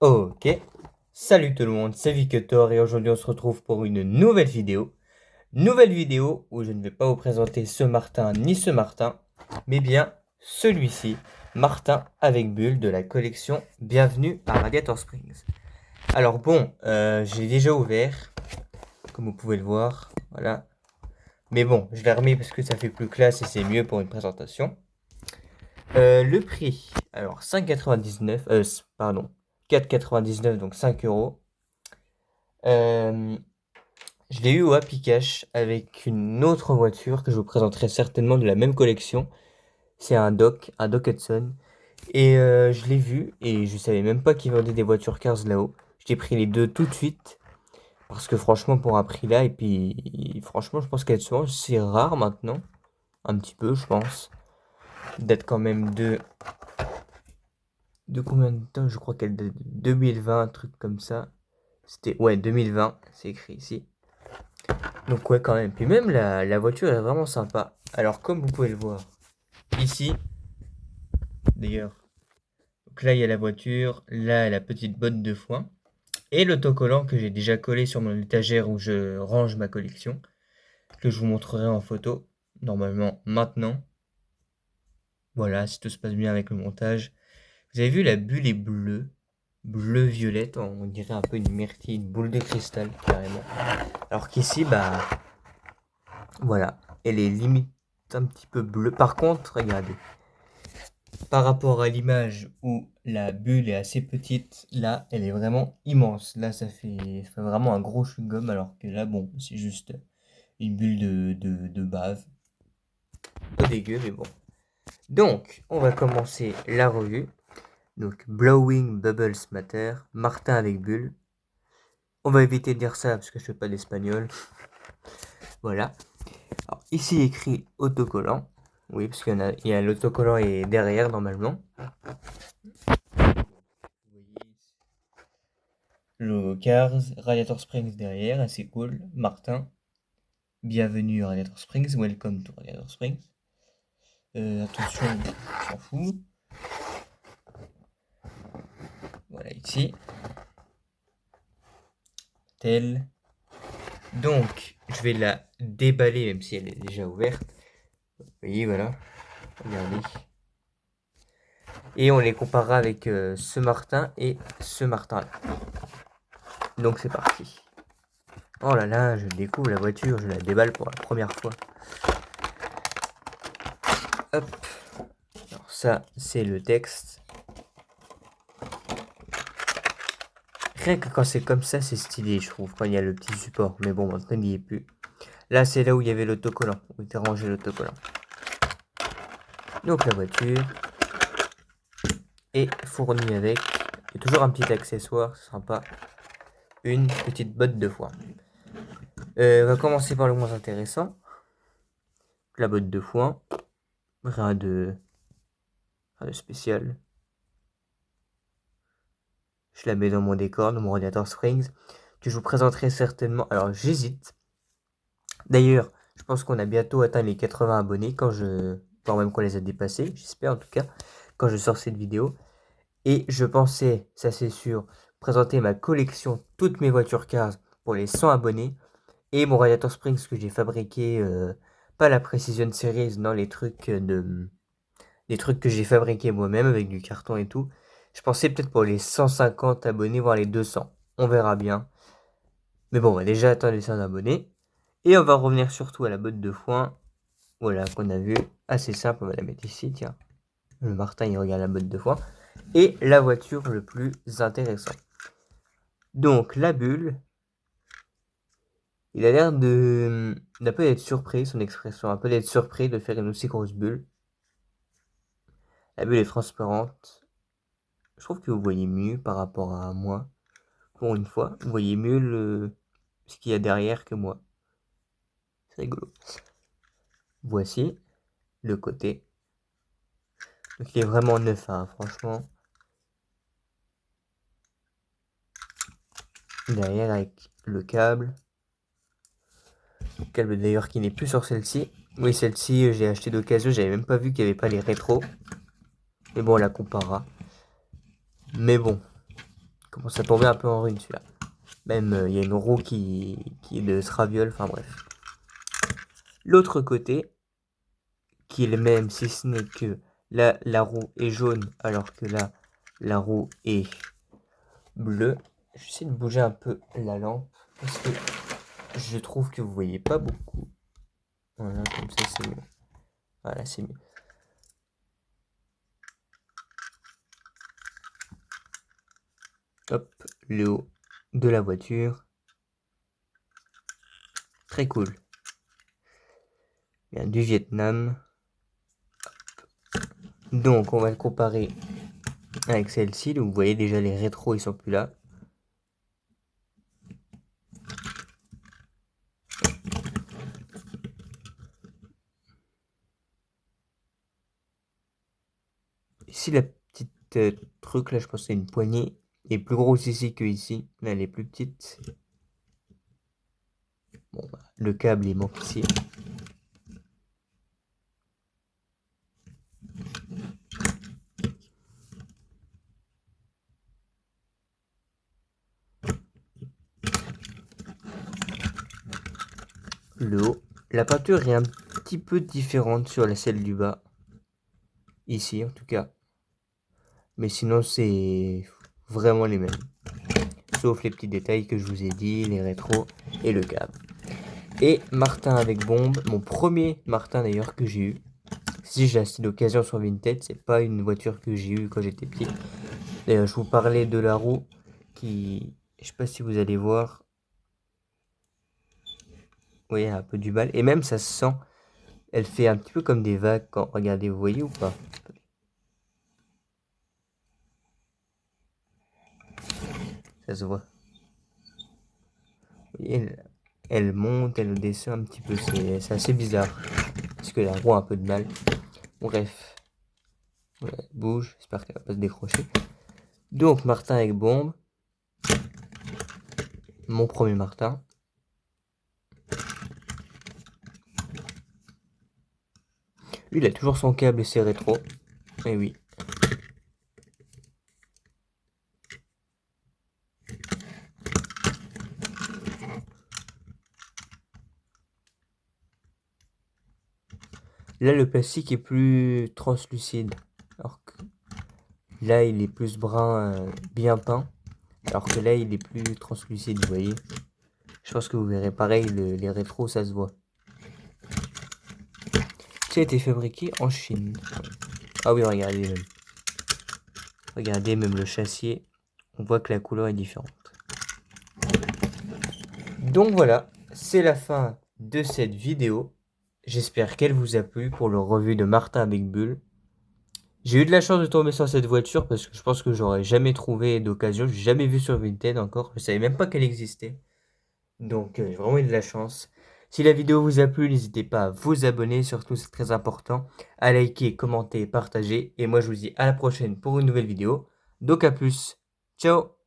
Ok, salut tout le monde, c'est Victor et aujourd'hui on se retrouve pour une nouvelle vidéo. Nouvelle vidéo où je ne vais pas vous présenter ce Martin ni ce Martin, mais bien celui-ci, Martin avec bulle de la collection Bienvenue à Radiator Springs. Alors bon, j'ai déjà ouvert, comme vous pouvez le voir, voilà. Mais bon, je l'ai remis parce que ça fait plus classe et c'est mieux pour une présentation. Le prix, alors 5,99, pardon, 4,99 donc 5 euros. Euh, je l'ai eu au Happy Cash avec une autre voiture que je vous présenterai certainement de la même collection. C'est un Doc Hudson. Et je l'ai vu et je savais même pas qu'ils vendaient des voitures Cars là-haut. J'ai pris les deux tout de suite parce que franchement pour un prix là et puis franchement je pense qu'elle se vend, c'est rare maintenant. Un petit peu je pense. Date quand même de combien de temps? Je crois qu'elle date de 2020, un truc comme ça. C'était ouais 2020, c'est écrit ici. Donc ouais quand même. Puis même la voiture est vraiment sympa. Alors comme vous pouvez le voir ici, d'ailleurs. Donc là il y a la voiture, là la petite botte de foin. Et l'autocollant que j'ai déjà collé sur mon étagère où je range ma collection. Que je vous montrerai en photo. Normalement maintenant. Voilà, si tout se passe bien avec le montage. Vous avez vu la bulle est bleue. Bleu-violette, on dirait un peu une myrtille, une boule de cristal carrément. Alors qu'ici, bah voilà, elle est limite un petit peu bleue. Par contre, regardez, par rapport à l'image où la bulle est assez petite, là, elle est vraiment immense. Là, ça fait vraiment un gros chewing-gum, alors que là, bon, c'est juste une bulle de bave. Pas dégueu, mais bon. Donc, on va commencer la revue. Donc, Blowing Bubbles Matter, Martin avec bulle. On va éviter de dire ça parce que je fais pas d'espagnol. Voilà. Alors, ici écrit autocollant. Oui, parce il y a l'autocollant est derrière normalement. Vous voyez le Cars, Radiator Springs derrière, assez cool. Martin, bienvenue à Radiator Springs, welcome to Radiator Springs. Attention, on s'en fout. Voilà ici. Telle. Donc, je vais la déballer même si elle est déjà ouverte. Vous voyez, voilà. Regardez. Et on les comparera avec ce Martin et ce Martin là. Donc c'est parti. Oh là là, je découvre la voiture, je la déballe pour la première fois. Hop. Alors ça, c'est le texte. Rien que quand c'est comme ça, c'est stylé, je trouve, quand il y a le petit support. Mais bon, maintenant, il n'y est plus. Là, c'est là où il y avait l'autocollant, où était rangé l'autocollant. Donc la voiture est fournie avec, et toujours un petit accessoire sympa, une petite botte de foin. On va commencer par le moins intéressant. La botte de foin. Rien de spécial. Je la mets dans mon décor, dans mon Radiator Springs, que je vous présenterai certainement. Alors j'hésite. D'ailleurs, je pense qu'on a bientôt atteint les 80 abonnés voire même qu'on les a dépassés, j'espère en tout cas, quand je sors cette vidéo. Et je pensais, ça c'est sûr, présenter ma collection, toutes mes voitures Cars pour les 100 abonnés. Et mon Radiator Springs que j'ai fabriqué, pas la Precision Series, non, les trucs que j'ai fabriqués moi-même avec du carton et tout. Je pensais peut-être pour les 150 abonnés, voire les 200. On verra bien. Mais bon, on va déjà atteindre les 100 abonnés. Et on va revenir surtout à la botte de foin. Voilà, qu'on a vu. Assez simple, on va la mettre ici, tiens. Le Martin, il regarde la botte de foin. Et la voiture le plus intéressant. Donc, la bulle. Il a l'air d'un peu d'être surpris, son expression. Un peu d'être surpris de faire une aussi grosse bulle. La bulle est transparente. Je trouve que vous voyez mieux par rapport à moi. Pour une fois, vous voyez mieux ce qu'il y a derrière que moi. C'est rigolo. Voici le côté. Donc il est vraiment neuf, hein, franchement. Derrière avec le câble. Le câble d'ailleurs qui n'est plus sur celle-ci. Oui, celle-ci, j'ai acheté d'occasion. J'avais même pas vu qu'il n'y avait pas les rétros. Mais bon, on la comparera. Mais bon, commence à tomber un peu en ruine celui-là. Même il y a une roue qui est de Straviol, enfin bref. L'autre côté, qui est le même, si ce n'est que là, la roue est jaune, alors que là, la roue est bleue. J'essaie de bouger un peu la lampe, parce que je trouve que vous voyez pas beaucoup. Voilà, comme ça c'est mieux. Voilà, c'est mieux. Hop, le haut de la voiture. Très cool. Il vient du Vietnam. Donc, on va le comparer avec celle-ci. Vous voyez déjà les rétros, ils sont plus là. Ici, la petite truc, là, je pense que c'est une poignée, est plus grosse ici que ici. Là, elle est plus petite. Bon, bah, le câble, il manque ici. Le haut. La peinture est un petit peu différente sur la celle du bas. Ici, en tout cas. Mais sinon, c'est vraiment les mêmes. Sauf les petits détails que je vous ai dit, les rétros et le câble. Et Martin avec bombe, mon premier Martin d'ailleurs que j'ai eu. Si j'ai acheté d'occasion sur Vinted, c'est pas une voiture que j'ai eue quand j'étais petit. D'ailleurs, je vous parlais de la roue qui, je sais pas si vous allez voir, oui, un peu du mal. Et même ça se sent, elle fait un petit peu comme des vagues quand, regardez, vous voyez ou pas? Ça se voit. Vous voyez, elle monte, elle descend un petit peu, c'est assez bizarre. Parce que la roue a un peu de mal. Bref. Voilà, elle bouge, j'espère qu'elle va pas se décrocher. Donc, Martin avec bombe. Mon premier Martin. Lui, il a toujours son câble et ses rétros. Et oui. Là, le plastique est plus translucide. Alors que là, il est plus brun, bien peint. Alors que là, il est plus translucide, vous voyez. Je pense que vous verrez pareil, les rétros, ça se voit. Ça a été fabriqué en Chine. Ah oui, regardez même. Regardez même le châssis. On voit que la couleur est différente. Donc voilà, c'est la fin de cette vidéo. J'espère qu'elle vous a plu pour le revue de Martin avec Bull. J'ai eu de la chance de tomber sur cette voiture parce que je pense que j'aurais jamais trouvé d'occasion. J'ai jamais vu sur Vinted encore. Je savais même pas qu'elle existait. Donc j'ai vraiment eu de la chance. Si la vidéo vous a plu, n'hésitez pas à vous abonner. Surtout, c'est très important. À liker, commenter, partager. Et moi, je vous dis à la prochaine pour une nouvelle vidéo. Donc à plus. Ciao!